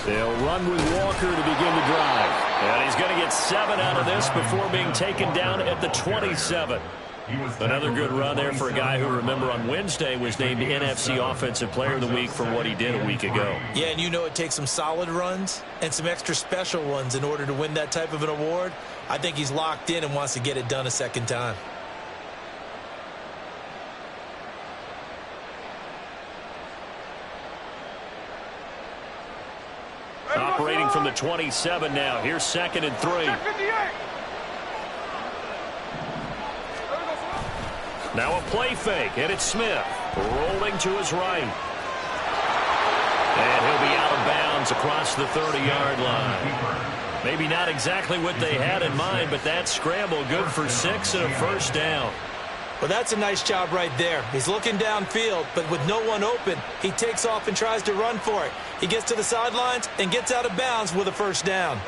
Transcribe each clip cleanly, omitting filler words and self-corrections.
They'll run with Walker to begin the drive. And he's going to get 7 out of this before being taken down at the 27. Another good run there for a guy who, remember, on Wednesday was named NFC Offensive Player of the Week for what he did a week ago. Yeah, and you know it takes some solid runs and some extra special ones in order to win that type of an award. I think he's locked in and wants to get it done a second time. Operating from the 27 now. Here's 2nd and 3. Now a play fake, and it's Smith rolling to his right. And he'll be out of bounds across the 30-yard line. Maybe not exactly what they had in mind, but that scramble good for 6 and a first down. Well, that's a nice job right there. He's looking downfield, but with no one open, he takes off and tries to run for it. He gets to the sidelines and gets out of bounds with a first down.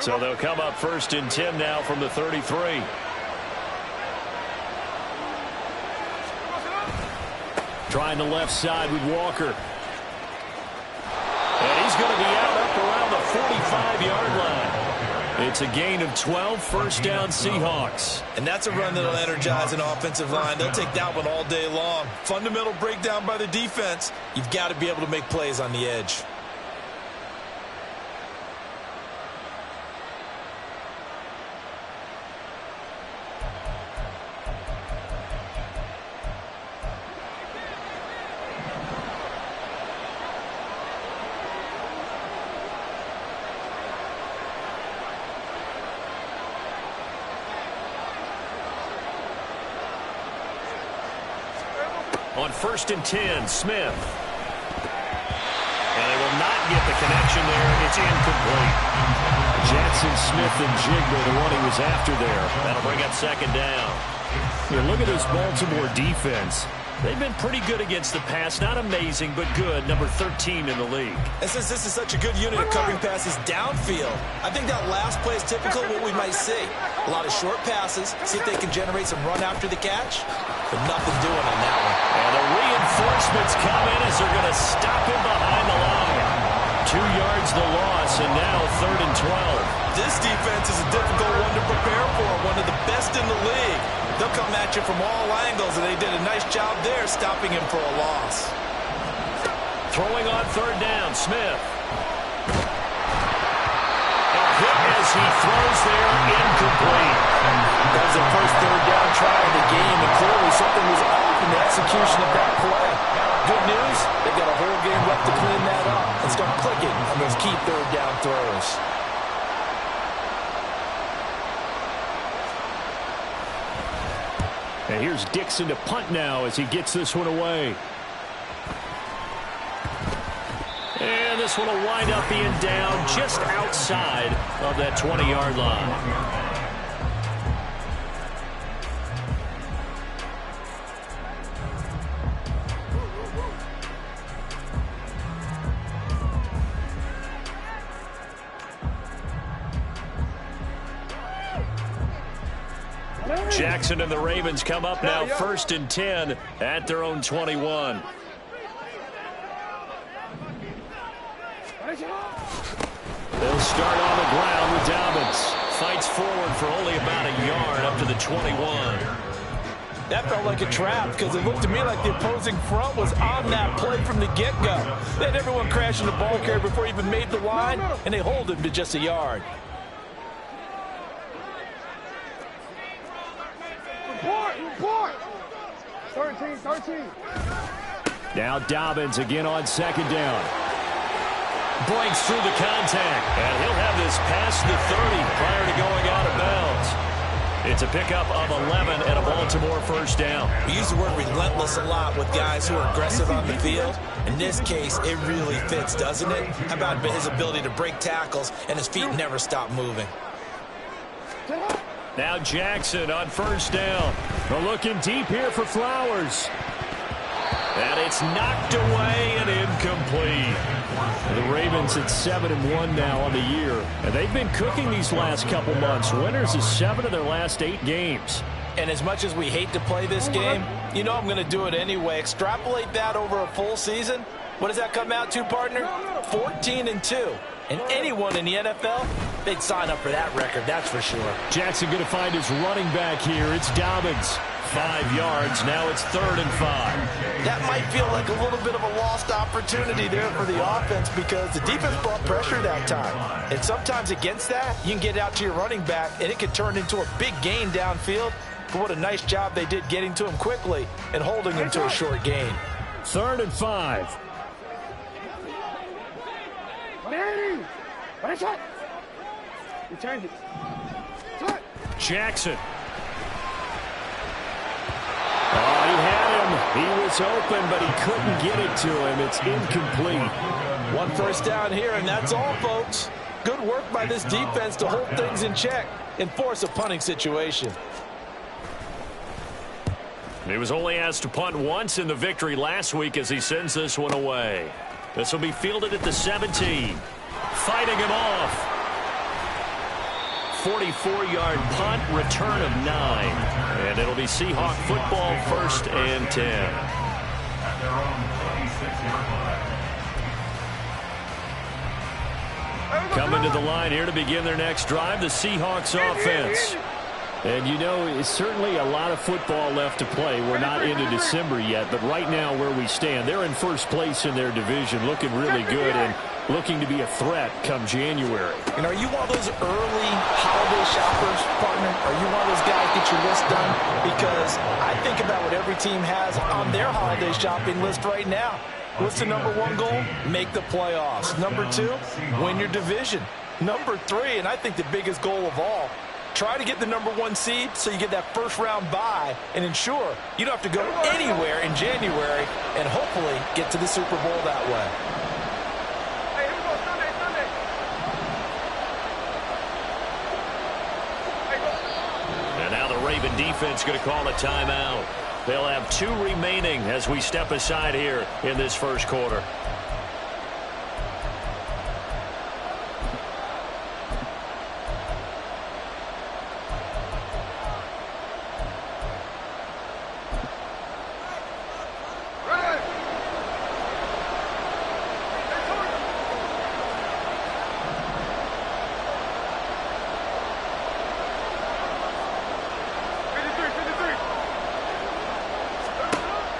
So they'll come up 1st and 10 now from the 33. Trying the left side with Walker. And he's going to be out up around the 45-yard line. It's a gain of 12, first down Seahawks. And that's a run that'll energize an offensive line. They'll take that one all day long. Fundamental breakdown by the defense. You've got to be able to make plays on the edge. On 1st and 10, Smith. And they will not get the connection there. It's incomplete. Jackson Smith and Jigba, the one he was after there. That'll bring up 2nd down. Here, look at this Baltimore defense. They've been pretty good against the pass. Not amazing, but good. Number 13 in the league. And since this is such a good unit of covering passes downfield, I think that last play is typical of what we might see. A lot of short passes, see if they can generate some run after the catch, but nothing doing on that one. And the reinforcements come in as they're going to stop him behind the line. 2 yards the loss, and now 3rd and 12. This defense is a difficult one to prepare for, one of the best in the league. They'll come at you from all angles, and they did a nice job there stopping him for a loss. Throwing on 3rd down, Smith. A hit as he throws there, incomplete. That was the first 3rd down try of the game, and clearly something was off in the execution of that play. Good news, they've got a whole game left to clean that up and start clicking on those key 3rd down throws. And here's Dixon to punt now as he gets this one away. And this one will wind up being down just outside of that 20-yard line. Jackson and the Ravens come up now 1st and 10 at their own 21. They'll start on the ground with Dobbins. Fights forward for only about a yard up to the 21. That felt like a trap because it looked to me like the opposing front was on that play from the get-go. They had everyone crashing the ball carrier before he even made the line, and they hold him to just a yard. Report! 13. Now Dobbins again on 2nd down. Breaks through the contact, and he'll have this past the 30 prior to going out of bounds. It's a pickup of 11 and a Baltimore first down. We use the word relentless a lot with guys who are aggressive on the field. In this case, it really fits, doesn't it? How about his ability to break tackles and his feet never stop moving? Now Jackson on 1st down. They're looking deep here for Flowers. And it's knocked away and incomplete. The Ravens at 7-1 now on the year. And they've been cooking these last couple months. Winners is 7 of their last 8 games. And as much as we hate to play this game, you know I'm going to do it anyway. Extrapolate that over a full season. What does that come out to, partner? 14-2. And anyone in the NFL, they'd sign up for that record, that's for sure. Jackson going to find his running back here. It's Dobbins. 5 yards. Now it's 3rd and 5. That might feel like a little bit of a lost opportunity there for the offense because the defense brought pressure that time. And sometimes against that, you can get out to your running back, and it can turn into a big gain downfield. But what a nice job they did getting to him quickly and holding him to a short gain. 3rd and 5. Manny! What a shot! You change it. Shot! Jackson. Oh, he had him. He was open, but he couldn't get it to him. It's incomplete. 1 first down here, and that's all, folks. Good work by this defense to hold things in check and force a punting situation. He was only asked to punt once in the victory last week as he sends this one away. This will be fielded at the 17. Fighting him off. 44-yard punt, return of 9. And it'll be Seahawk football, 1st and 10. Coming to the line here to begin their next drive, the Seahawks offense. And, you know, it's certainly a lot of football left to play. We're not into December yet, but right now where we stand, they're in first place in their division, looking really good and looking to be a threat come January. And are you one of those early holiday shoppers, partner? Are you one of those guys get your list done? Because I think about what every team has on their holiday shopping list right now. What's the number 1 goal? Make the playoffs. Number 2, win your division. Number 3, and I think the biggest goal of all, try to get the number 1 seed so you get that first-round bye and ensure you don't have to go anywhere in January and hopefully get to the Super Bowl that way. Hey, here we go. Sunday, Sunday. Hey, go. And now the Raven defense going to call a timeout. They'll have 2 remaining as we step aside here in this first quarter.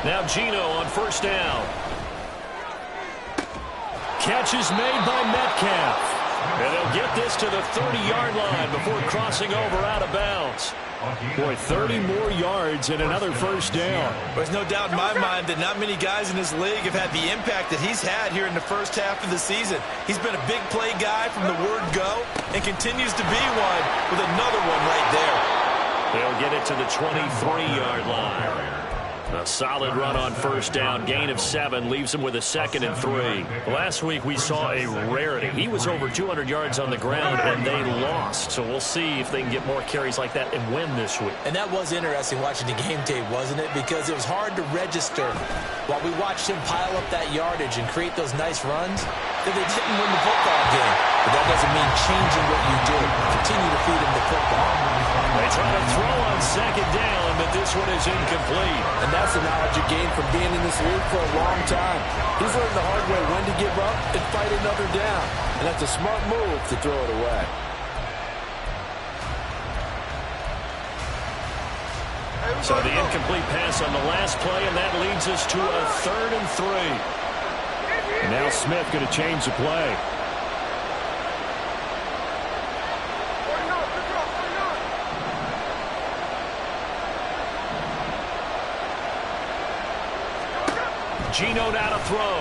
Now Gino on first down. Catch is made by Metcalf. And they'll get this to the 30-yard line before crossing over out of bounds. Boy, 30 more yards and another first down. There's no doubt in my mind that not many guys in this league have had the impact that he's had here in the first half of the season. He's been a big play guy from the word go and continues to be one with another one right there. They'll get it to the 23-yard line. A solid run on first down, gain of 7, leaves him with a 2nd and 3. Last week we saw a rarity. He was over 200 yards on the ground, and they lost. So we'll see if they can get more carries like that and win this week. And that was interesting watching the game tape, wasn't it? Because it was hard to register while we watched him pile up that yardage and create those nice runs that they didn't win the football game. But that doesn't mean changing what you do. Continue to feed him the football. They try to throw on 2nd down, but this one is incomplete. And that's the knowledge you gain from being in this league for a long time. He's learned the hard way when to give up and fight another down. And that's a smart move to throw it away. So the incomplete pass on the last play, and that leads us to a 3rd and 3. Now Smith going to change the play. Gino now to throw.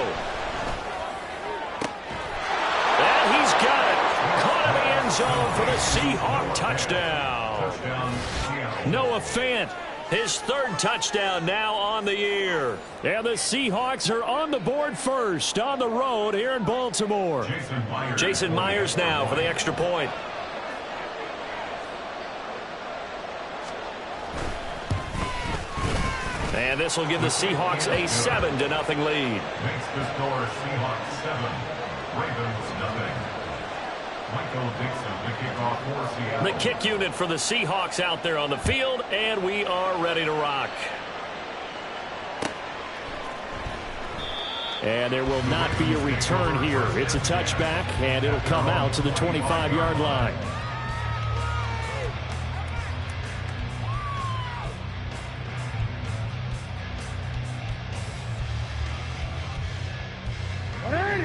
And he's got it. Caught in the end zone for the Seahawk touchdown. Noah Fant, his 3rd touchdown now on the year. And the Seahawks are on the board first on the road here in Baltimore. Jason Myers now for the extra point. And this will give the Seahawks a 7-0 lead. Makes the score Seahawks 7, The kick unit for the Seahawks out there on the field, and we are ready to rock. And there will not be a return here. It's a touchback, and it'll come out to the 25-yard line.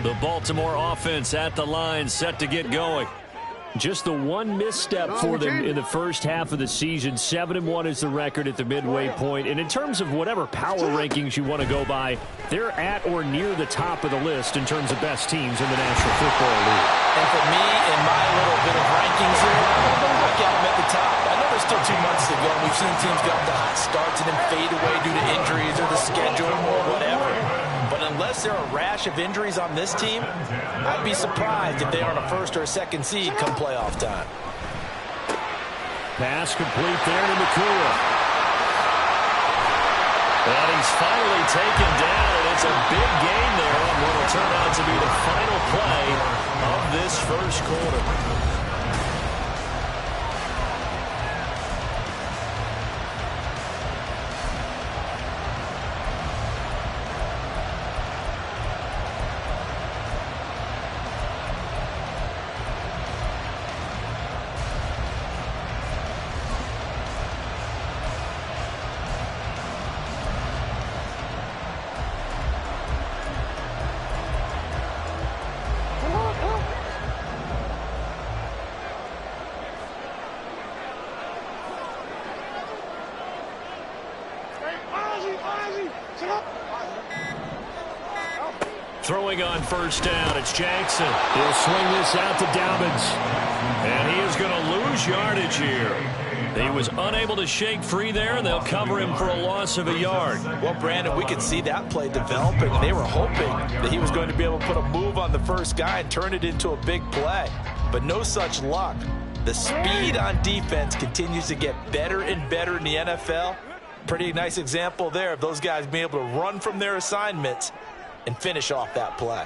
The Baltimore offense at the line, set to get going. Just the one misstep for them in the first half of the season. 7-1 is the record at the midway point. And in terms of whatever power rankings you want to go by, they're at or near the top of the list in terms of best teams in the National Football League. And for me, in my little bit of rankings here, I got them at the top. I know there's still 2 months to go. We've seen teams get off to hot starts and then fade away due to injuries or the schedule or whatever. But unless there are a rash of injuries on this team, I'd be surprised if they aren't a first or a second seed come playoff time. Pass complete there to McCool. And he's finally taken down, and it's a big gain there on what will turn out to be the final play of this first quarter. Throwing on first down, it's Jackson. He'll swing this out to Dobbins. And he is going to lose yardage here. He was unable to shake free there, and they'll cover him for a loss of a yard. Well, Brandon, we could see that play developing. They were hoping that he was going to be able to put a move on the first guy and turn it into a big play. But no such luck. The speed on defense continues to get better and better in the NFL. Pretty nice example there of those guys being able to run from their assignments and finish off that play.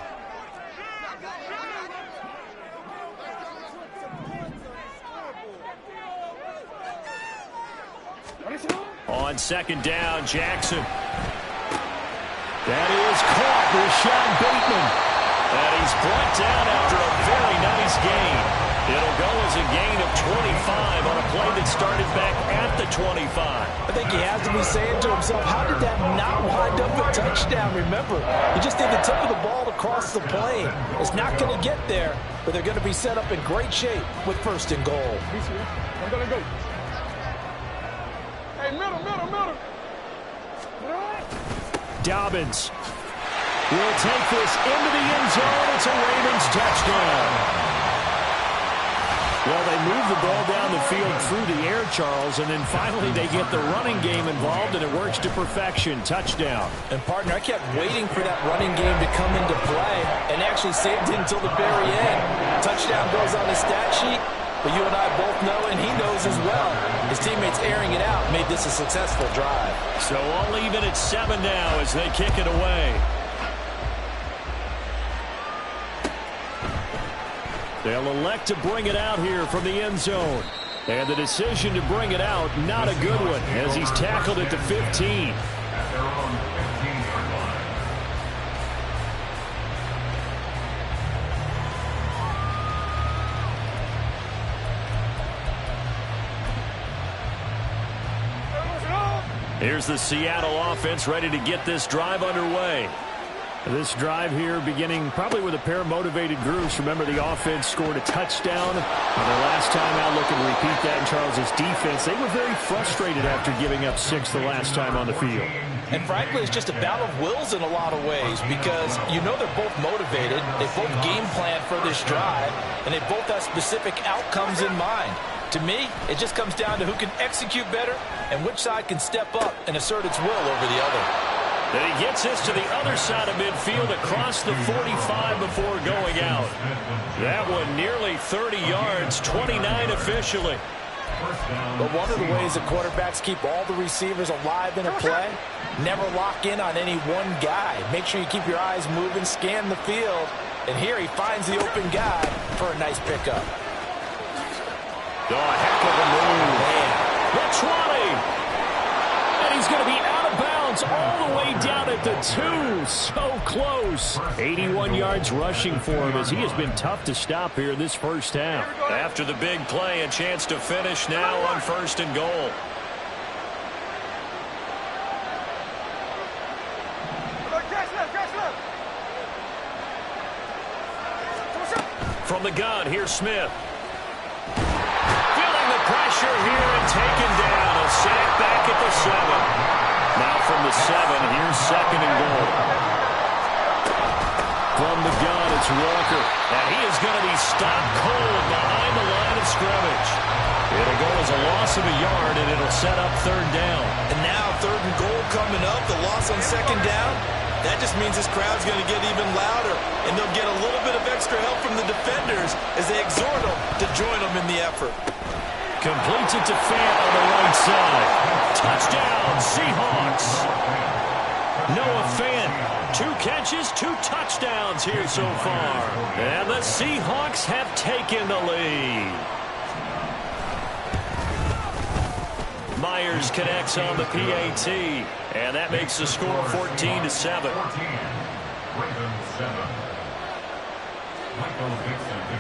On second down, Jackson. That is caught. Rashad Bateman. And he's brought down after a very nice gain. It'll go as a gain of 25 on a play that started back at the 25. I think he has to be saying to himself, how did that not wind up a touchdown? Remember, he just did the tip of the ball across the plane. It's not going to get there, but they're going to be set up in great shape with first and goal. I'm going to go. Hey, middle. Dobbins will take this into the end zone. It's a Ravens touchdown. Well, they move the ball down the field through the air, Charles, and then finally they get the running game involved, and it works to perfection. Touchdown. And, partner, I kept waiting for that running game to come into play and actually saved it until the very end. Touchdown goes on the stat sheet, but you and I both know, and he knows as well, his teammates airing it out made this a successful drive. So all even at 7 now as they kick it away. They'll elect to bring it out here from the end zone. And the decision to bring it out, not a good one, as he's tackled at the 15. Here's the Seattle offense ready to get this drive underway. This drive here beginning probably with a pair of motivated groups. Remember, the offense scored a touchdown on their last time out. Looking to repeat that in Charles's defense. They were very frustrated after giving up 6 the last time on the field. And frankly, it's just a battle of wills in a lot of ways because you know they're both motivated. They both game plan for this drive, and they both have specific outcomes in mind. To me, it just comes down to who can execute better and which side can step up and assert its will over the other. Then he gets this to the other side of midfield across the 45 before going out. That one nearly 30 yards, 29 officially. But one of the ways that quarterbacks keep all the receivers alive in a play, never lock in on any one guy. Make sure you keep your eyes moving, scan the field, And here he finds the open guy for a nice pickup. Oh, a heck of a move. Man. The 20. And he's going to be out of bounds all the way down at the 2. So close. 81 yards rushing for him as he has been tough to stop here in this first half. After the big play, a chance to finish now on 1st and goal. From the gun, here's Smith. Feeling the pressure here and taken down. A sack back at the 7. Now from the 7, here's 2nd and goal. From the gun, it's Walker. And he is going to be stopped cold behind the line of scrimmage. It'll go as a loss of a yard, and it'll set up 3rd down. And now 3rd and goal coming up. The loss on 2nd down. That just means this crowd's going to get even louder, and they'll get a little bit of extra help from the defenders as they exhort them to join them in the effort. Completes it to Fant on the right side. Touchdown, Seahawks. Noah Fant, 2 catches, 2 touchdowns here so far. And the Seahawks have taken the lead. Myers connects on the PAT, and that makes the score 14-7.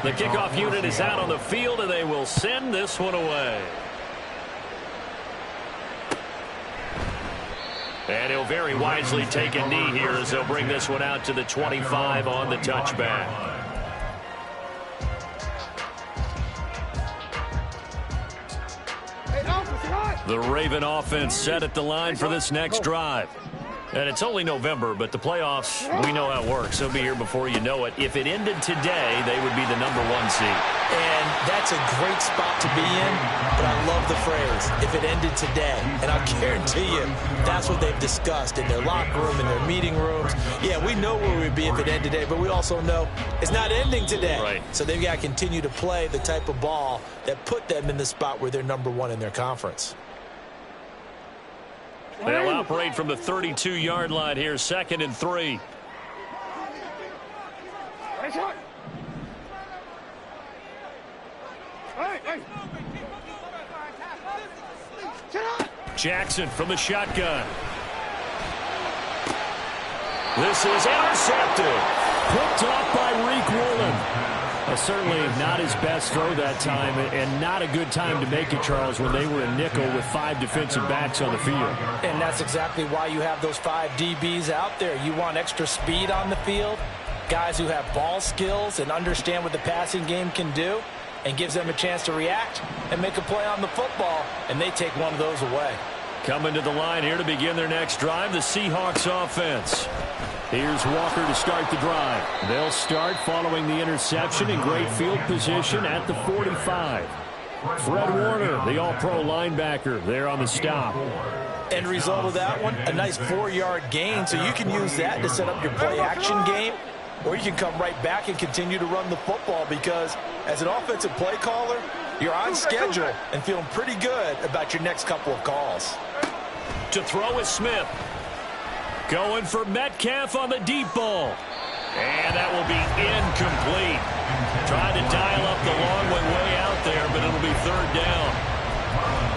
The kickoff unit is out on the field, and they will send this one away. And he'll very wisely take a knee here as they'll bring this one out to the 25 on the touchback. The Raven offense set at the line for this next drive. And it's only November, but the playoffs, we know how it works. They'll be here before you know it. If it ended today, they would be the #1 seed. And that's a great spot to be in, but I love the phrase, if it ended today. And I'll guarantee you, that's what they've discussed in their locker room, in their meeting rooms. Yeah, we know where we'd be if it ended today, but we also know it's not ending today. Right. So they've got to continue to play the type of ball that put them in the spot where they're #1 in their conference. They'll operate from the 32-yard line here, 2nd and 3. Jackson from the shotgun. This is intercepted. Picked off by Reek Woolen. Certainly not his best throw that time, and not a good time to make it, Charles, when they were a nickel with 5 defensive backs on the field. And that's exactly why you have those 5 DBs out there. You want extra speed on the field, guys who have ball skills and understand what the passing game can do, and gives them a chance to react and make a play on the football, and they take one of those away. Coming to the line here to begin their next drive, the Seahawks offense. Here's Walker to start the drive. They'll start following the interception in great field position at the 45. Fred Warner, the all-pro linebacker, there on the stop. End result of that one, a nice 4-yard gain, so you can use that to set up your play-action game, or you can come right back and continue to run the football because as an offensive play caller, you're on schedule and feeling pretty good about your next couple of calls. To throw is Smith. Going for Metcalf on the deep ball. And that will be incomplete. Trying to dial up the long one way out there, but it'll be 3rd down.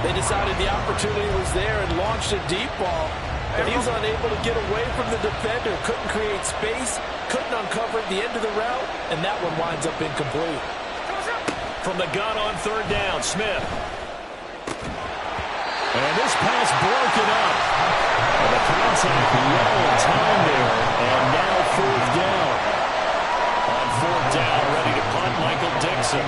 They decided the opportunity was there and launched a deep ball, and he was unable to get away from the defender. Couldn't create space, couldn't uncover the end of the route, and that one winds up incomplete. From the gun on 3rd down, Smith. And this pass broken up. And the contact well in time there. And now 4th down. On 4th down, ready to punt, Michael Dixon.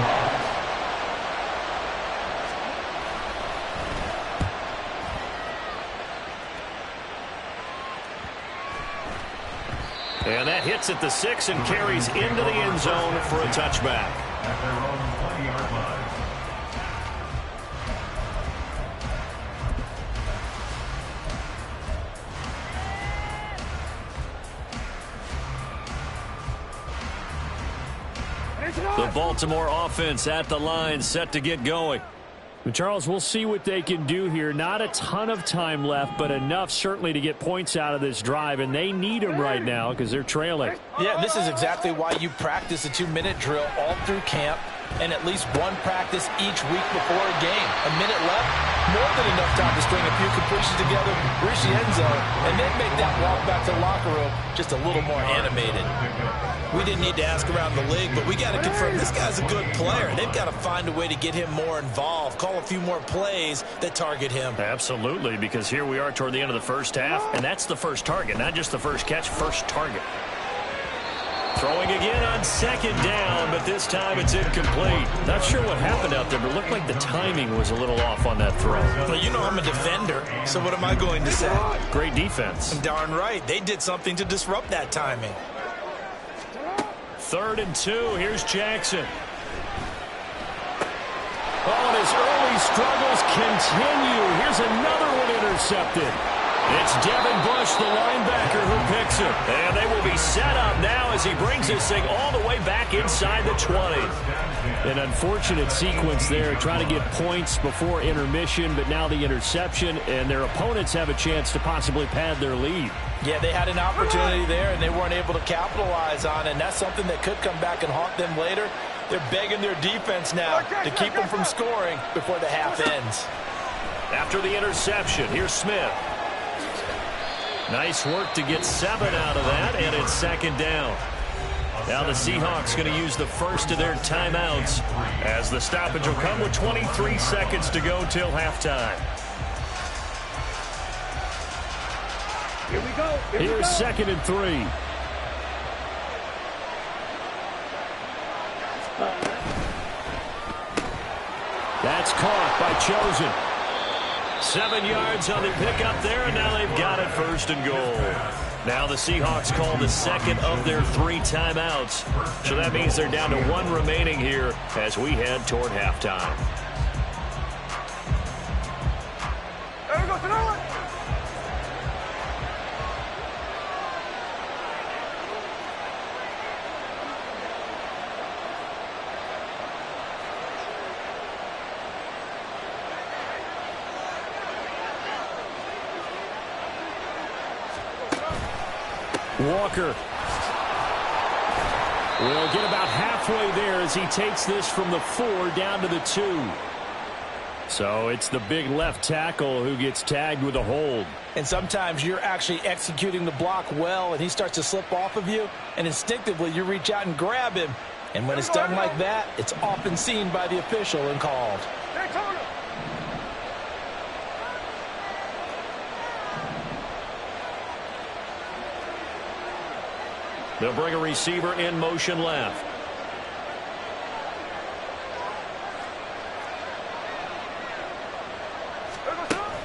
And that hits at the 6 and carries into the end zone for a touchback. The Baltimore offense at the line, set to get going. Charles, we'll see what they can do here. Not a ton of time left, but enough certainly to get points out of this drive, and they need them right now because they're trailing. Yeah, this is exactly why you practice a 2-minute drill all through camp and at least one practice each week before a game. A minute left, more than enough time to string a few completions together, reach the end zone, and then make that walk back to the locker room just a little more animated. We didn't need to ask around the league, but we got to confirm this guy's a good player. They've got to find a way to get him more involved, call a few more plays that target him. Absolutely, because here we are toward the end of the first half, and that's the first target, not just the first catch, first target. Throwing again on second down, but this time it's incomplete. Not sure what happened out there, but it looked like the timing was a little off on that throw. Well, you know I'm a defender, so what am I going to say? Great defense. Darn right. They did something to disrupt that timing. 3rd and 2. Here's Jackson. Oh, and his early struggles continue. Here's another one intercepted. It's Devin Bush, the linebacker, who picks him. And they will be set up now as he brings this thing all the way back inside the 20. An unfortunate sequence there, trying to get points before intermission, but now the interception, and their opponents have a chance to possibly pad their lead. Yeah, they had an opportunity there, and they weren't able to capitalize on it, and that's something that could come back and haunt them later. They're begging their defense now to keep them from scoring before the half ends. After the interception, here's Smith. Nice work to get 7 out of that, and it's 2nd down. Now the Seahawks going to use the first of their timeouts as the stoppage will come with 23 seconds to go till halftime. Here we go. Here's 2nd and 3. That's caught by Chosen. 7 yards on the pickup there, and now they've got it 1st and goal. Now the Seahawks call the 2nd of their 3 timeouts. So that means they're down to 1 remaining here as we head toward halftime. There we go, Sonoma. Walker will get about halfway there as he takes this from the 4 down to the 2. So it's the big left tackle who gets tagged with a hold. And sometimes you're actually executing the block well, and he starts to slip off of you, and instinctively you reach out and grab him. And when it's done like that, it's often seen by the official and called. They'll bring a receiver in motion left.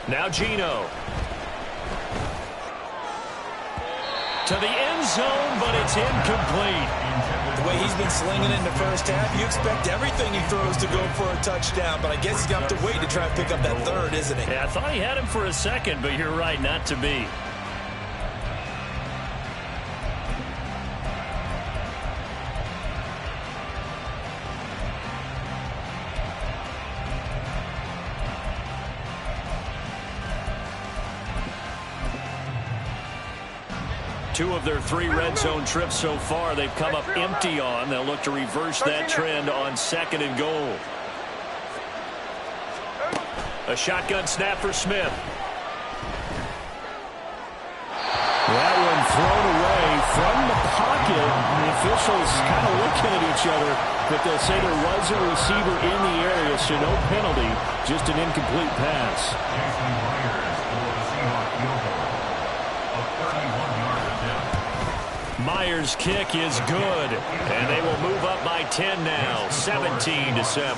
Now Gino. To the end zone, but it's incomplete. The way he's been slinging it in the first half, you expect everything he throws to go for a touchdown, but I guess he's got to wait to try and pick up that 3rd, isn't he? Yeah, I thought he had him for a second, but you're right, not to be. Two of their 3 red zone trips so far, they've come up empty on. They'll look to reverse that trend on 2nd and goal. A shotgun snap for Smith. That one thrown away from the pocket. The officials kind of looking at each other, but they'll say there was a receiver in the area, so no penalty, just an incomplete pass. Myers' kick is good, and they will move up by 10 now, 17-7.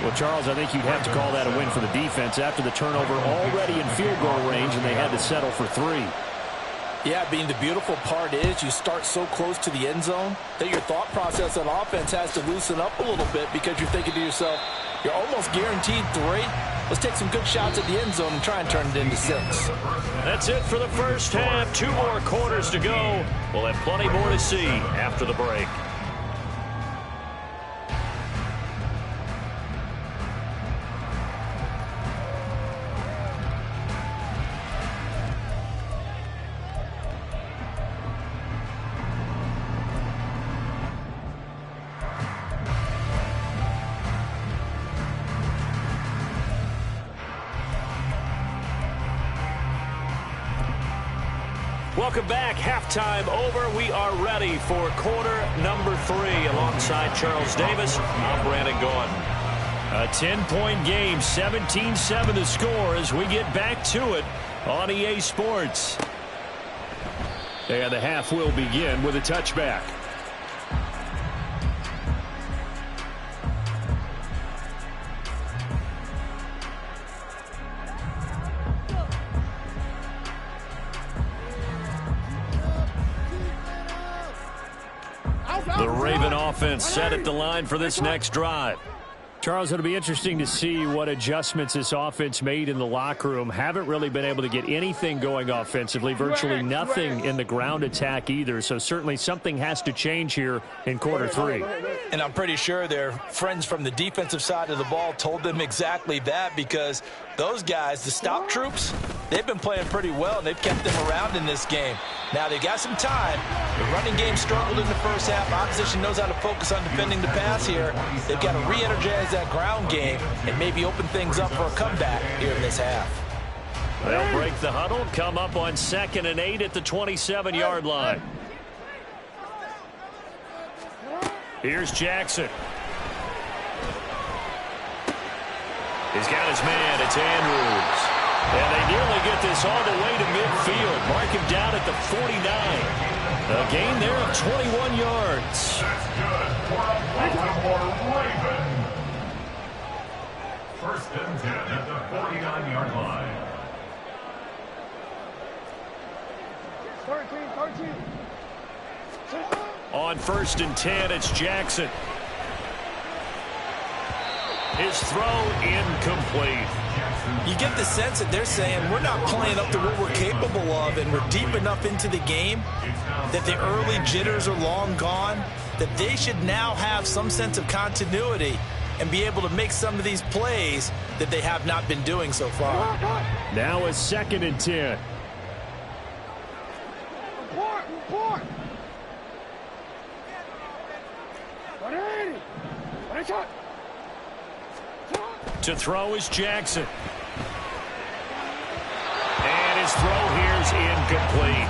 Well, Charles, I think you'd have to call that a win for the defense after the turnover already in field goal range, and they had to settle for 3. Yeah, Bean, the beautiful part is you start so close to the end zone that your thought process on offense has to loosen up a little bit because you're thinking to yourself, you're almost guaranteed 3. Let's take some good shots at the end zone and try and turn it into 6. That's it for the first half. 2 more quarters to go. We'll have plenty more to see after the break. Welcome back. Halftime over. We are ready for quarter number 3. Alongside Charles Davis, I'm Brandon Gordon. A 10-point game, 17-7 the score as we get back to it on EA Sports. And the half will begin with a touchback. The Raven offense set at the line for this next drive. Charles, it'll be interesting to see what adjustments this offense made in the locker room. Haven't really been able to get anything going offensively, virtually nothing in the ground attack either. So certainly something has to change here in quarter 3. And I'm pretty sure their friends from the defensive side of the ball told them exactly that, because those guys, the stop troops, they've been playing pretty well, and they've kept them around in this game. Now, they got some time. The running game struggled in the first half. Opposition knows how to focus on defending the pass here. They've got to re-energize that ground game and maybe open things up for a comeback here in this half. They'll break the huddle, come up on 2nd and 8 at the 27-yard line. Here's Jackson. He's got his man. It's Andrews. And they nearly get this all the way to midfield. Mark him down at the 49. A gain there of 21 yards. First and 10 at the 49-yard line. 13. On 1st and 10, it's Jackson. His throw incomplete. You get the sense that they're saying we're not playing up to what we're capable of, and we're deep enough into the game that the early jitters are long gone, that they should now have some sense of continuity and be able to make some of these plays that they have not been doing so far. Now a 2nd and 10. Report. 180. To throw is Jackson. And his throw here's incomplete.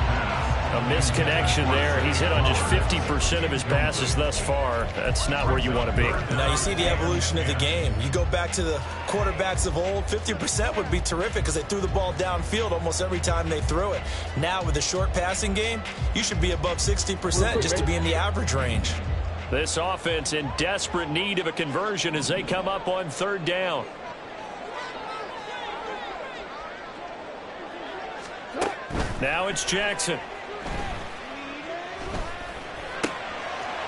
A misconnection there. He's hit on just 50% of his passes thus far. That's not where you want to be. Now you see the evolution of the game. You go back to the quarterbacks of old, 50% would be terrific because they threw the ball downfield almost every time they threw it. Now with the short passing game, you should be above 60% just to be in the average range. This offense in desperate need of a conversion as they come up on 3rd down. Now it's Jackson.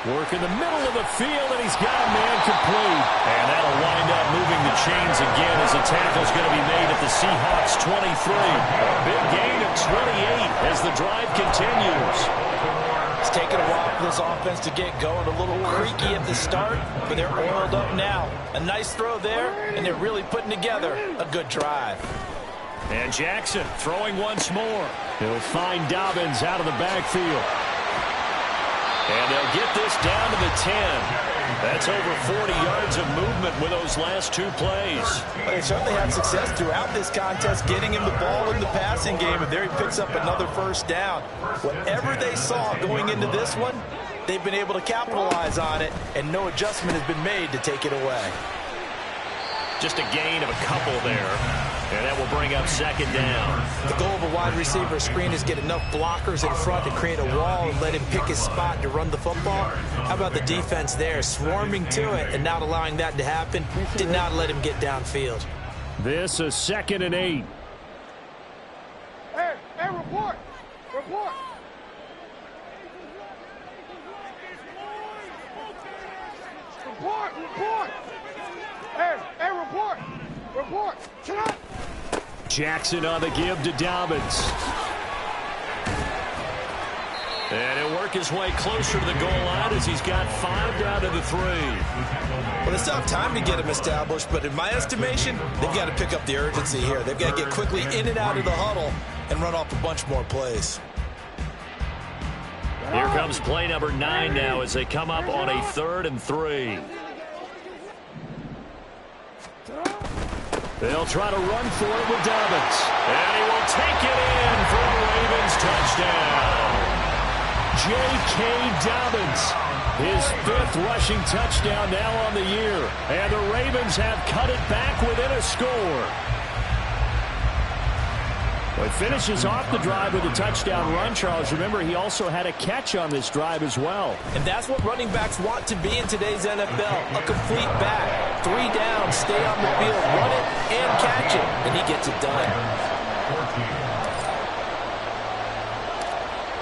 Work in the middle of the field, and he's got a man complete. And that'll wind up moving the chains again as the tackle's going to be made at the Seahawks 23. A big gain of 28 as the drive continues. It's taken a while for this offense to get going. A little creaky at the start, but they're oiled up now. A nice throw there, and they're really putting together a good drive. And Jackson throwing once more. He'll find Dobbins out of the backfield. And they'll get this down to the 10. That's over 40 yards of movement with those last 2 plays. Well, they certainly had success throughout this contest getting him the ball in the passing game, and there he picks up another 1st down. Whatever they saw going into this one, they've been able to capitalize on it, and no adjustment has been made to take it away. Just a gain of a couple there. And that will bring up 2nd down. The goal of a wide receiver screen is get enough blockers in front to create a wall and let him pick his spot to run the football. How about the defense there, swarming to it and not allowing that to happen? Did not let him get downfield. This is 2nd and 8. Hey, report. Report. Tonight. Jackson on the give to Dobbins. And he'll work his way closer to the goal line as he's got 5 down to the 3. Well, they still have time to get him established, but in my estimation, they've got to pick up the urgency here. They've got to get quickly in and out of the huddle and run off a bunch more plays. Here comes play number 9 now as they come up on a 3rd and 3. They'll try to run for it with Dobbins. And he will take it in for the Ravens Ravens touchdown. J.K. Dobbins, his 5th rushing touchdown now on the year. And the Ravens have cut it back within a score. Well, it finishes off the drive with a touchdown run, Charles. Remember, he also had a catch on this drive as well. And that's what running backs want to be in today's NFL, a complete back. 3 down, stay on the field, run it, and catch it. And he gets it done.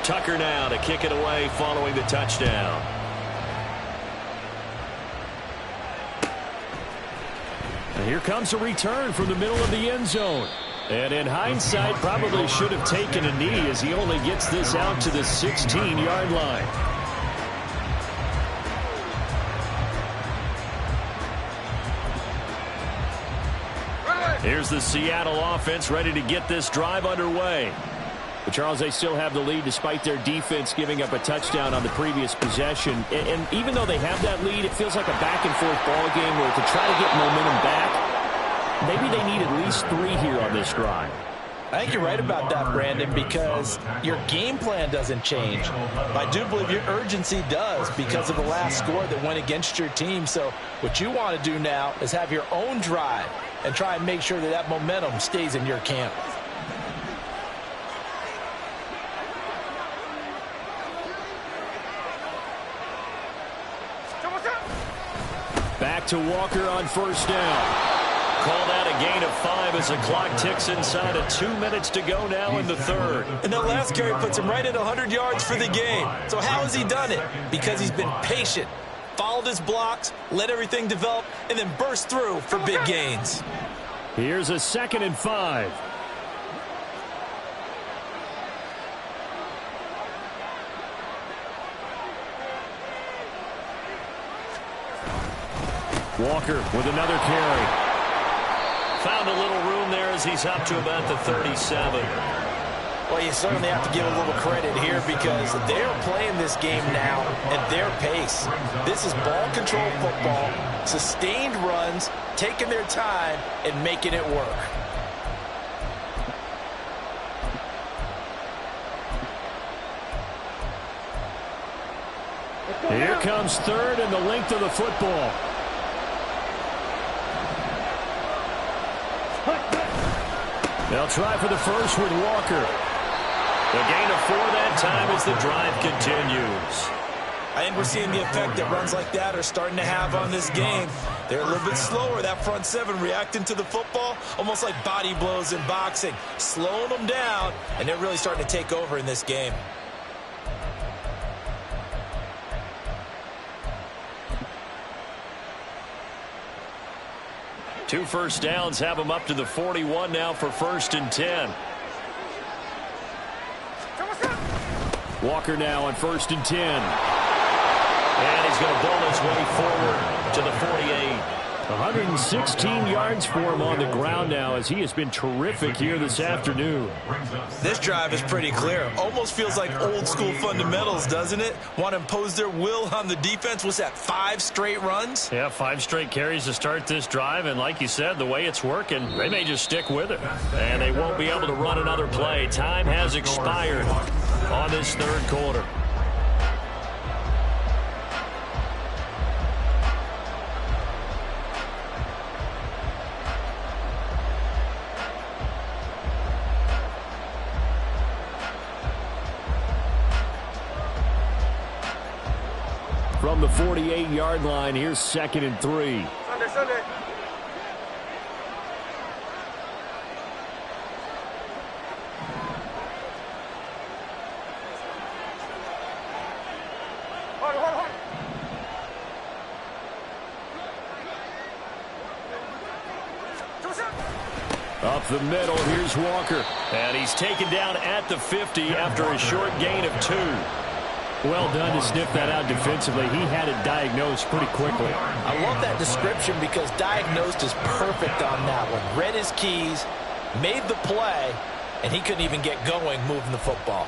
Tucker now to kick it away following the touchdown. And here comes a return from the middle of the end zone. And in hindsight, probably should have taken a knee as he only gets this out to the 16-yard line. Here's the Seattle offense ready to get this drive underway. But Charles, they still have the lead despite their defense giving up a touchdown on the previous possession. And even though they have that lead, it feels like a back-and-forth ball game where to try to get momentum back, maybe they need at least 3 here on this drive. I think you're right about that, Brandon, because your game plan doesn't change. I do believe your urgency does because of the last score that went against your team. So what you want to do now is have your own drive and try and make sure that that momentum stays in your camp. Back to Walker on first down. Called out a gain of 5 as the clock ticks inside of 2 minutes to go now in the 3rd. And that last carry puts him right at 100 yards for the game. So how has he done it? Because he's been patient, followed his blocks, let everything develop, and then burst through for big gains. Here's a 2nd and 5. Walker with another carry. Found a little room there as he's up to about the 37. Well, you certainly have to give a little credit here because they're playing this game now at their pace. This is ball control football, sustained runs, taking their time and making it work. Here comes 3rd and the length of the football. They'll try for the first with Walker. The gain of 4 that time as the drive continues. I think we're seeing the effect that runs like that are starting to have on this game. They're a little bit slower, that front 7 reacting to the football, almost like body blows in boxing, slowing them down, and they're really starting to take over in this game. Two first downs have them up to the 41 now for 1st and 10. Walker now on 1st and 10. And he's going to bowl his way forward to the 48. 116 yards for him on the ground now as he has been terrific here this afternoon. This drive is pretty clear. Almost feels like old school fundamentals, doesn't it? Want to impose their will on the defense. What's that, 5 straight runs? Yeah, 5 straight carries to start this drive. And like you said, the way it's working, they may just stick with it. And they won't be able to run another play. Time has expired on this 3rd quarter. From the 48-yard line, here's 2nd and 3. Sunday. Hold. Up the middle, here's Walker. And he's taken down at the 50 after a short gain of 2. Well done to sniff that out defensively. He had it diagnosed pretty quickly. I love that description because diagnosed is perfect on that one. Read his keys, made the play, and he couldn't even get going moving the football.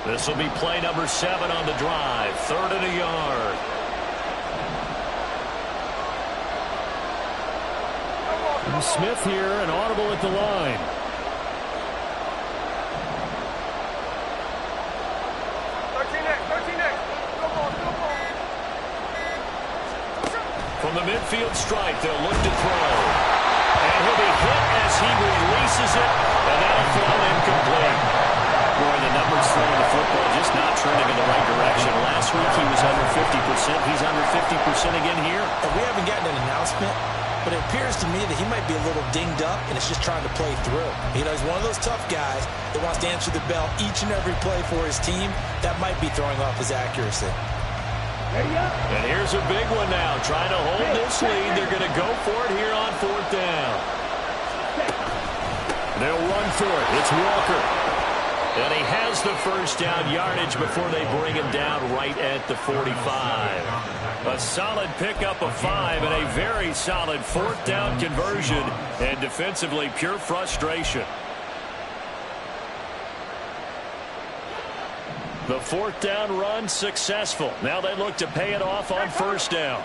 This will be play number 7 on the drive. 3rd and a yard. Smith here, an audible at the line. From the midfield stripe, they'll look to throw. And he'll be hit as he releases it, and that'll fall incomplete. Boy, the numbers throwing the football just not trending in the right direction. Last week he was under 50%. He's under 50% again here. And we haven't gotten an announcement, but it appears to me that he might be a little dinged up and is just trying to play through. You know, he's one of those tough guys that wants to answer the bell each and every play for his team. That might be throwing off his accuracy. And here's a big one now. Trying to hold this lead. They're going to go for it here on 4th down. They'll run for it. It's Walker. And he has the first down yardage before they bring him down right at the 45. A solid pickup of 5 and a very solid 4th down conversion. And defensively, pure frustration. The 4th down run successful. Now they look to pay it off on 1st down.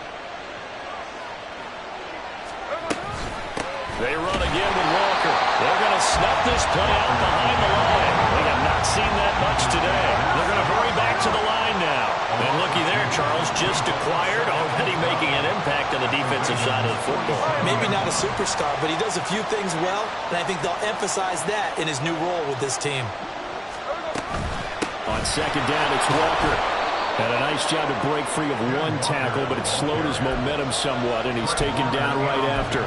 They run again with Walker. They're going to snuff this play out behind the line. We have not seen that much today. They're going to hurry back to the line now. And looky there, Charles, just acquired, already making an impact on the defensive side of the football. Maybe not a superstar, but he does a few things well, and I think they'll emphasize that in his new role with this team. On 2nd down, it's Walker. And a nice job to break free of one tackle, but it slowed his momentum somewhat, and he's taken down right after.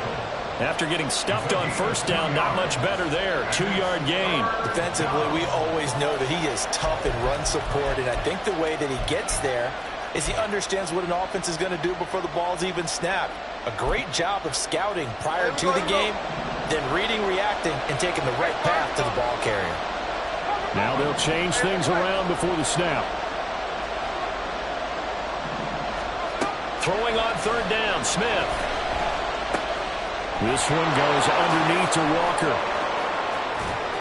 After getting stuffed on 1st down, not much better there. 2-yard gain. Defensively, we always know that he is tough in run support, and I think the way that he gets there is he understands what an offense is going to do before the ball's even snapped. A great job of scouting prior to the game, then reading, reacting, and taking the right path to the ball carrier. Now they'll change things around before the snap. Throwing on 3rd down, Smith. This one goes underneath to Walker.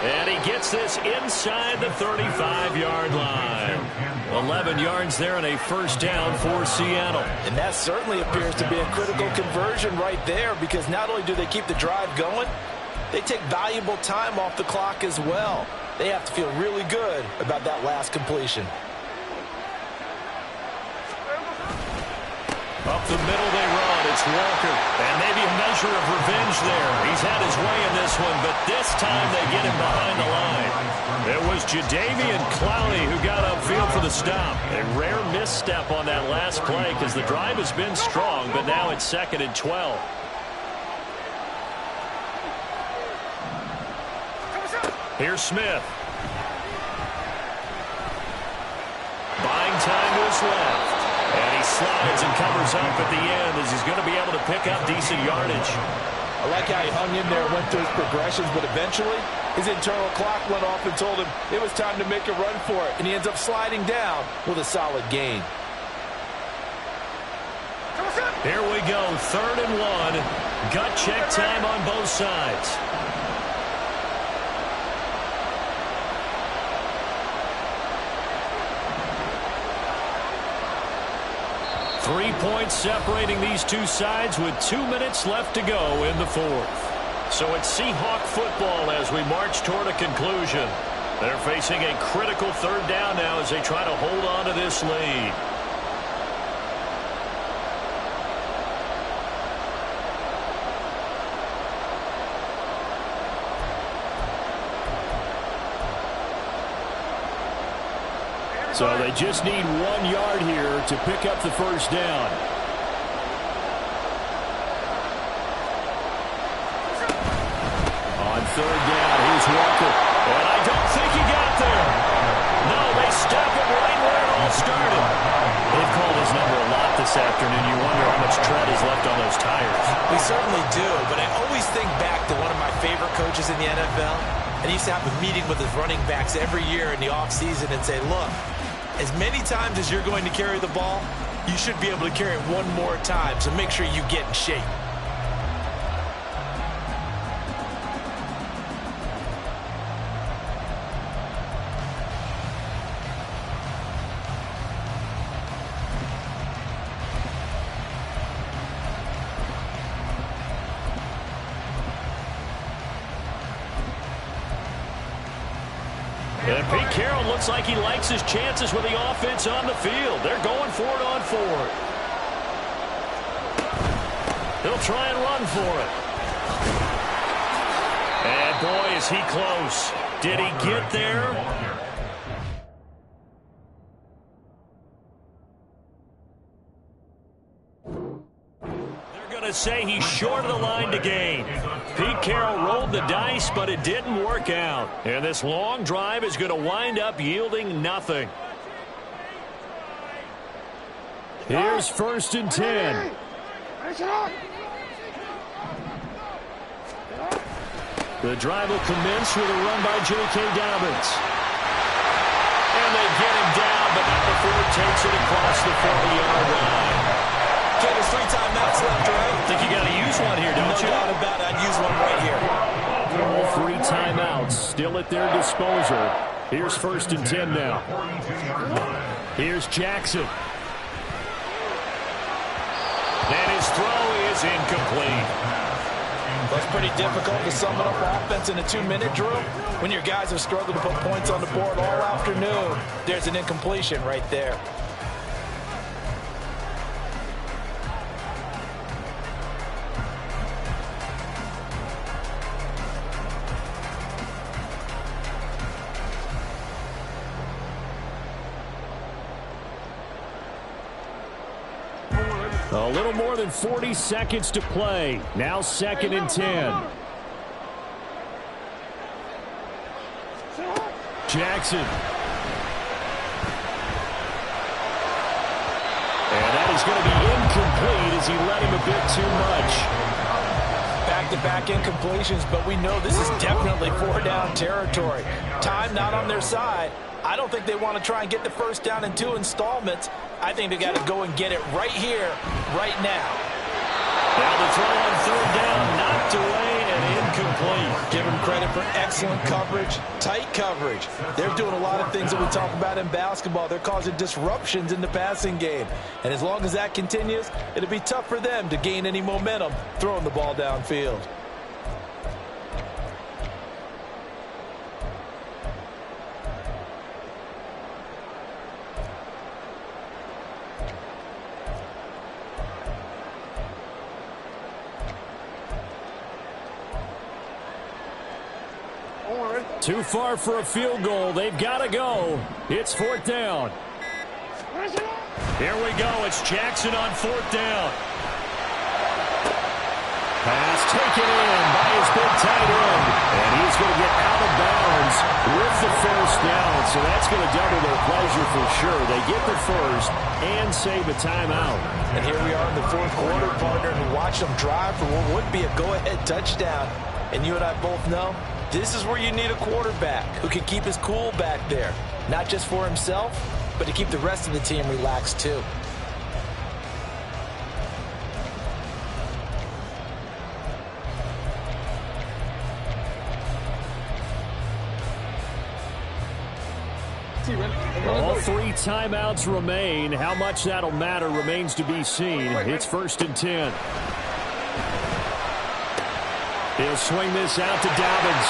And he gets this inside the 35-yard line. 11 yards there and a 1st down for Seattle. And that certainly appears to be a critical conversion right there, because not only do they keep the drive going, they take valuable time off the clock as well. They have to feel really good about that last completion. Up the middle they run. It's Walker. And maybe a measure of revenge there. He's had his way in this one, but this time they get him behind the line. It was Jadeveon Clowney who got upfield for the stop. A rare misstep on that last play because the drive has been strong, but now it's 2nd and 12. Here's Smith. Buying time to his left. And he slides and covers up at the end as he's going to be able to pick up decent yardage. I like how he hung in there and went through his progressions, but eventually his internal clock went off and told him it was time to make a run for it. And he ends up sliding down with a solid gain. Here we go, 3rd and 1. Gut check time on both sides. Three points separating these two sides with 2 minutes left to go in the 4th. So it's Seahawk football as we march toward a conclusion. They're facing a critical 3rd down now as they try to hold on to this lead. So they just need 1 yard here to pick up the 1st down. On 3rd down, here's Walker. And I don't think he got there. No, they stop him right where it all started. They've called his number a lot this afternoon. You wonder how much tread is left on those tires. We certainly do, but I always think back to one of my favorite coaches in the NFL. And he used to have a meeting with his running backs every year in the offseason and say, look, as many times as you're going to carry the ball, you should be able to carry it one more time, so make sure you get in shape. And Pete Carroll looks like he likes his chances with the offense on the field. They're going for it on fourth. He'll try and run for it. And boy, is he close. Did he get there? To say he's short of the line to gain. Pete Carroll rolled the dice, but it didn't work out. And this long drive is going to wind up yielding nothing. Here's 1st and 10. The drive will commence with a run by J.K. Dobbins. And they get him down, but not before he takes it across the 40-yard line. Okay, there's 3 timeouts left, right? I think you got to use one here, don't you? No doubt about it. I'd use one right here. All 3 timeouts still at their disposal. Here's 1st and 10 now. Here's Jackson. And his throw is incomplete. That's pretty difficult to sum up offense in a 2-minute drill. When your guys have struggled to put points on the board all afternoon, there's an incompletion right there. A little more than 40 seconds to play. Now 2nd and 10. Jackson. And that is going to be incomplete as he let him a bit too much. Back-to-back incompletions, but we know this is definitely 4-down territory. Time not on their side. I don't think they want to try and get the 1st down in 2 installments. I think they got to go and get it right here, right now. Now the throw on 3rd down, knocked away and incomplete. Give them credit for excellent coverage, tight coverage. They're doing a lot of things that we talk about in basketball. They're causing disruptions in the passing game. And as long as that continues, it'll be tough for them to gain any momentum throwing the ball downfield. Too far for a field goal. They've got to go. It's 4th down. Here we go. It's Jackson on 4th down. Pass taken in by his big tight end. And he's going to get out of bounds with the 1st down. So that's going to double their pleasure for sure. They get the 1st and save a timeout. And here we are in the 4th quarter, partner, and watch them drive for what would be a go-ahead touchdown. And you and I both know this is where you need a quarterback who can keep his cool back there. Not just for himself, but to keep the rest of the team relaxed too. All 3 timeouts remain. How much that'll matter remains to be seen. It's 1st and 10. He'll swing this out to Dobbins.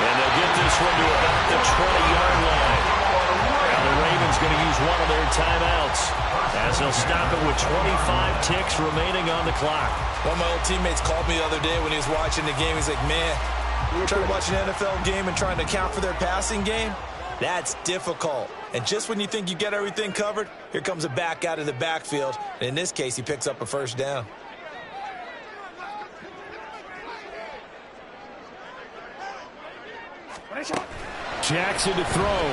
And they'll get this one to about the 20-yard line. Now the Ravens going to use one of their timeouts as they'll stop it with 25 ticks remaining on the clock. One of my old teammates called me the other day when he was watching the game. He's like, man, we're trying to watch an NFL game and trying to account for their passing game. That's difficult. And just when you think you get everything covered, here comes a back out of the backfield. And in this case, he picks up a 1st down. Jackson to throw.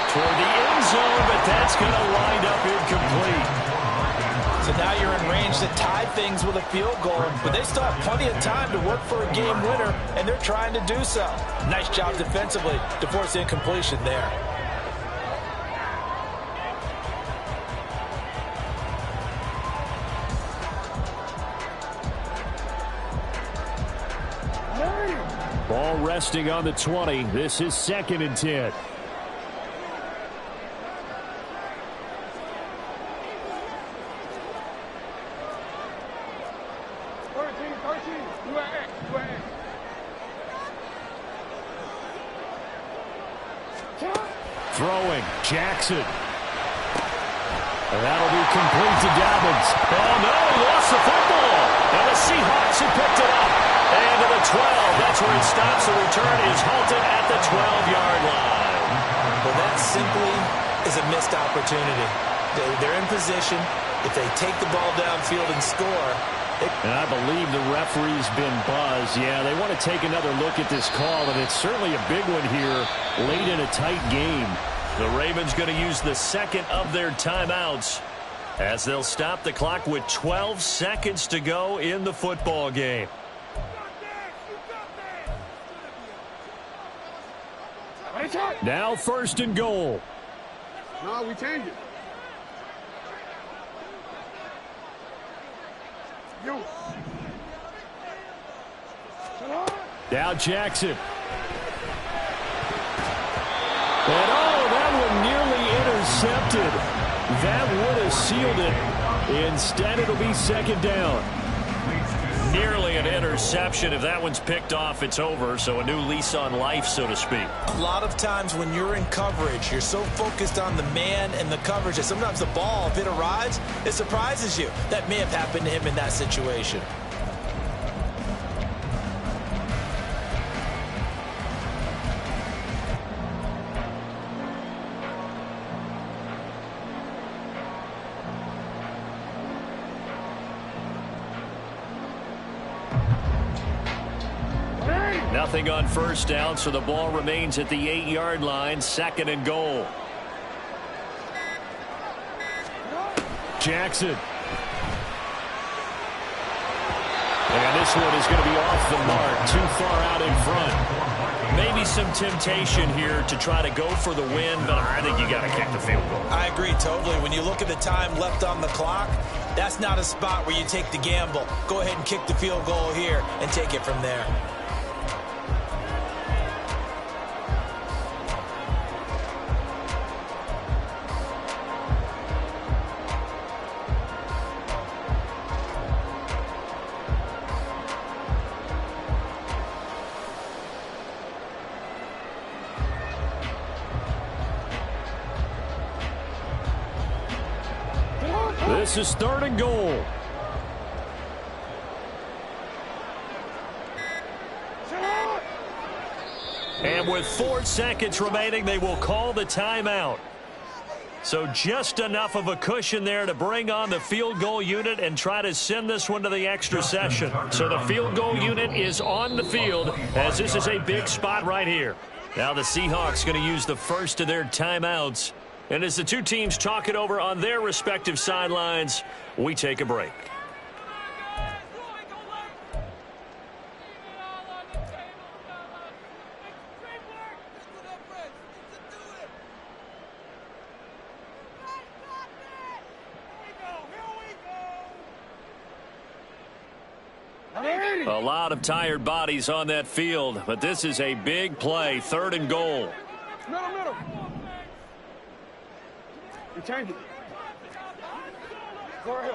Toward the end zone, but that's going to wind up incomplete. So now you're in range to tie things with a field goal, but they still have plenty of time to work for a game winner, and they're trying to do so. Nice job defensively to force the incompletion there. Ball resting on the 20. This is 2nd and 10. Throwing, Jackson. And that'll be complete to Dobbins. Oh, no, he lost the football. And the Seahawks have picked it up. And to the 12. That's where it stops. The return is halted at the 12-yard line. Well, that simply is a missed opportunity. They're in position. If they take the ball downfield and score. And I believe the referee's been buzzed. Yeah, they want to take another look at this call, and it's certainly a big one here late in a tight game. The Ravens going to use the second of their timeouts as they'll stop the clock with 12 seconds to go in the football game. Now 1st and goal. No, we change it. You. Now Jackson. And that one nearly intercepted. That would have sealed it. Instead, it'll be 2nd down. Nearly an interception. If that one's picked off, it's over. So a new lease on life, so to speak. A lot of times when you're in coverage, you're so focused on the man and the coverage that sometimes the ball, if it arrives, it surprises you. That may have happened to him in that situation. Nothing on 1st down, so the ball remains at the 8-yard line. 2nd and goal. Jackson. And this one is going to be off the mark, too far out in front. Maybe some temptation here to try to go for the win, but I think you got to kick the field goal. I agree totally. When you look at the time left on the clock, that's not a spot where you take the gamble. Go ahead and kick the field goal here and take it from there. This is 3rd and goal. And with 4 seconds remaining, they will call the timeout. So just enough of a cushion there to bring on the field goal unit and try to send this one to the extra session. So the field goal unit is on the field as this is a big spot right here. Now the Seahawks going to use the first of their timeouts. And as the two teams talk it over on their respective sidelines, we take a break. A lot of tired bodies on that field, but this is a big play, 3rd and goal. Middle. You change it. Go ahead.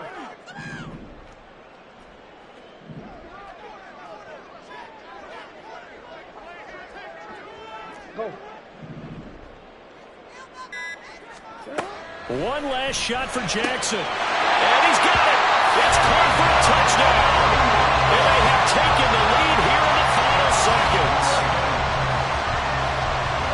Go. One last shot for Jackson. And he's got it. It's caught for a touchdown. And they have taken the lead here in the final seconds.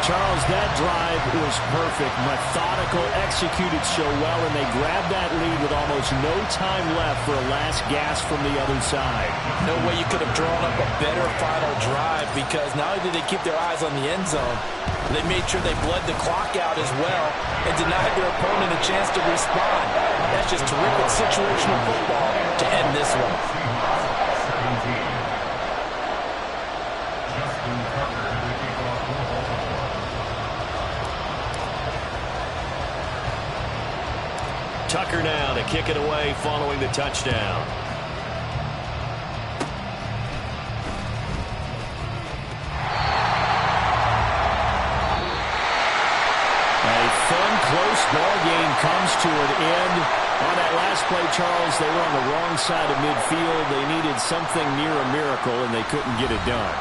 Charles, that drive was perfect. Methodical, executed so well, and they grabbed that lead with almost no time left for a last gasp from the other side. No way you could have drawn up a better final drive, because not only did they keep their eyes on the end zone, they made sure they bled the clock out as well and denied their opponent a chance to respond. That's just terrific situational football to end this one. Tucker now to kick it away following the touchdown. A fun, close ball game comes to an end. On that last play, Charles, they were on the wrong side of midfield. They needed something near a miracle, and they couldn't get it done.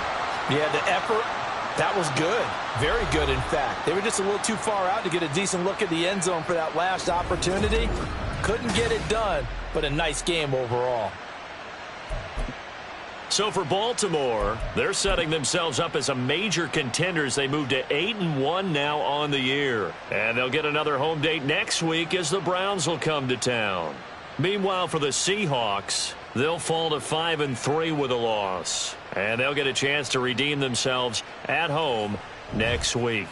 Yeah, the effort That was good. Very good, in fact. They were just a little too far out to get a decent look at the end zone for that last opportunity. Couldn't get it done, but a nice game overall. So for Baltimore, they're setting themselves up as a major contender as they move to 8-1 now on the year. And they'll get another home date next week as the Browns will come to town. Meanwhile, for the Seahawks, they'll fall to 5-3 with a loss. And they'll get a chance to redeem themselves at home next week.